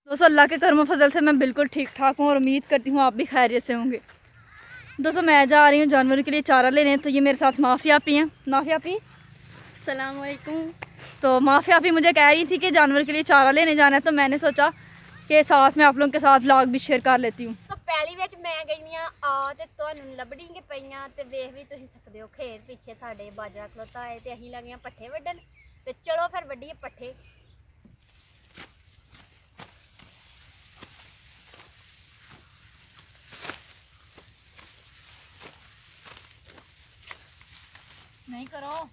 दोस्तों अल्लाह के करम फजल से मैं बिल्कुल ठीक ठाक हूँ और उम्मीद करती हूँ आप भी खैरियत से होंगे। दोस्तों मैं जा रही हूँ जानवरों के लिए चारा लेने, तो ये मेरे साथ माफ़िया आपी हैं। माफ़िया आपी अस्सलाम वालेकुम। तो माफ़िया आपी मुझे कह रही थी कि जानवर के लिए चारा लेने जाना है, तो मैंने सोचा कि साथ में आप लोगों के साथ व्लॉग भी शेयर कर लेती हूँ। तो पहली विच मैं गई आ ते तुहानू लभणीगे पईयां ते वेख भी तुसीं सकदे हो खेत पिछे साडे बाजरा खलोता है ते असीं लगे पट्ठे वड्डण। ते चलो फिर वड्डीए पट्ठे। नहीं करो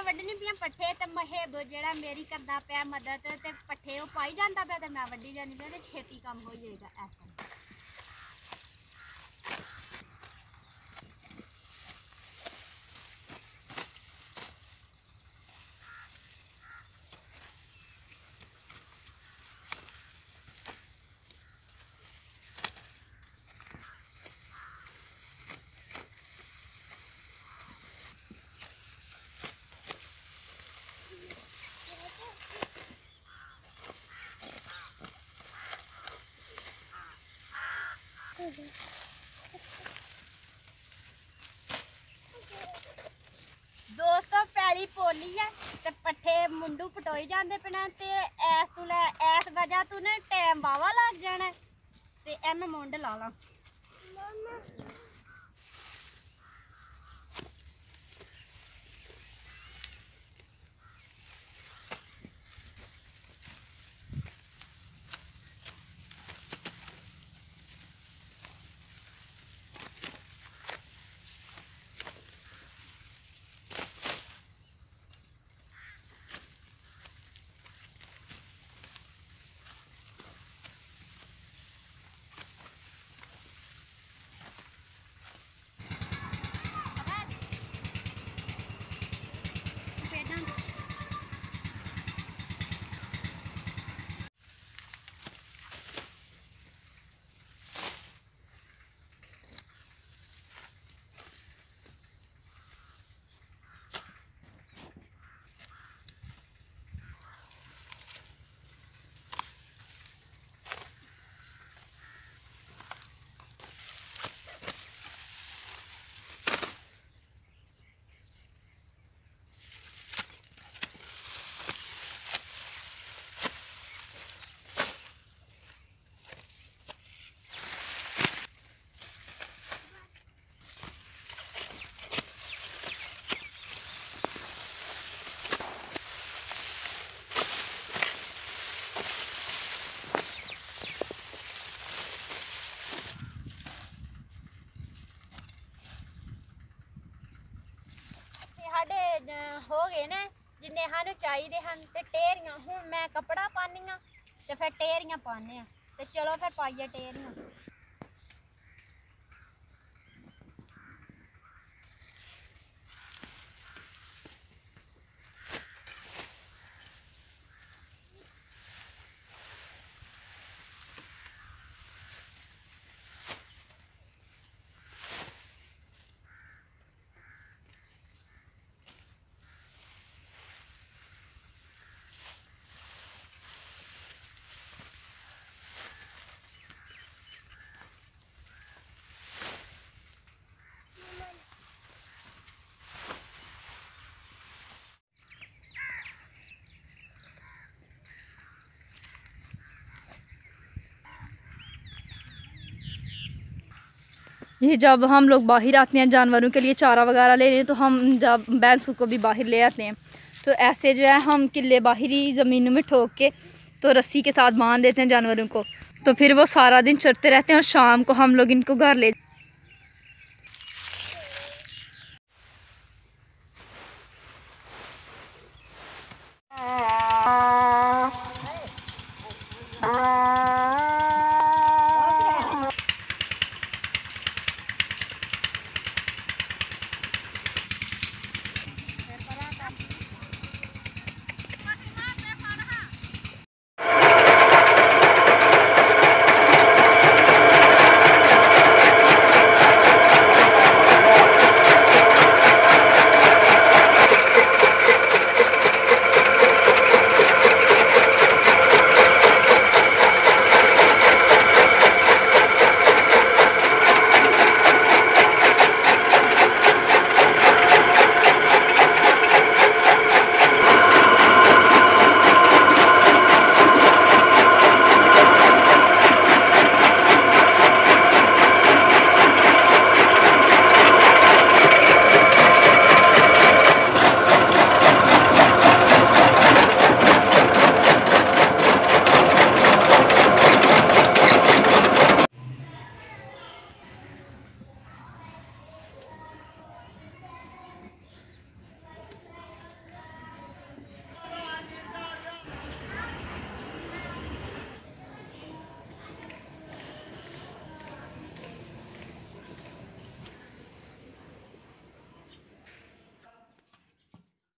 वड्डनी पियां पट्ठे ते महेब जेड़ा मेरी करदा पिया मदद ते पट्ठे ओ पाई जांदा पिया ते मैं वड्डी जानी पिया ते छेती काम हो जाएगा ऐसा। दोस्तों पैली पोली है ते पट्ठे मुंडू पटोई जाते पे ते इस वजह तू ना टाइम वावा लग जाना ते मैं मुंड ला ला। हो गए ने जिन्ने सानू चाहिए हैं ते ढेरियां हूँ मैं कपड़ा पानी ते फिर ढेरियां पाने ते चलो फिर पाइए ढेरियां। ये जब हम लोग बाहर आते हैं जानवरों के लिए चारा वगैरह ले लें, तो हम जब भैंस को भी बाहर ले आते हैं तो ऐसे जो है हम किले बाहरी ज़मीनों में ठोक के तो रस्सी के साथ बांध देते हैं जानवरों को, तो फिर वो सारा दिन चरते रहते हैं और शाम को हम लोग इनको घर ले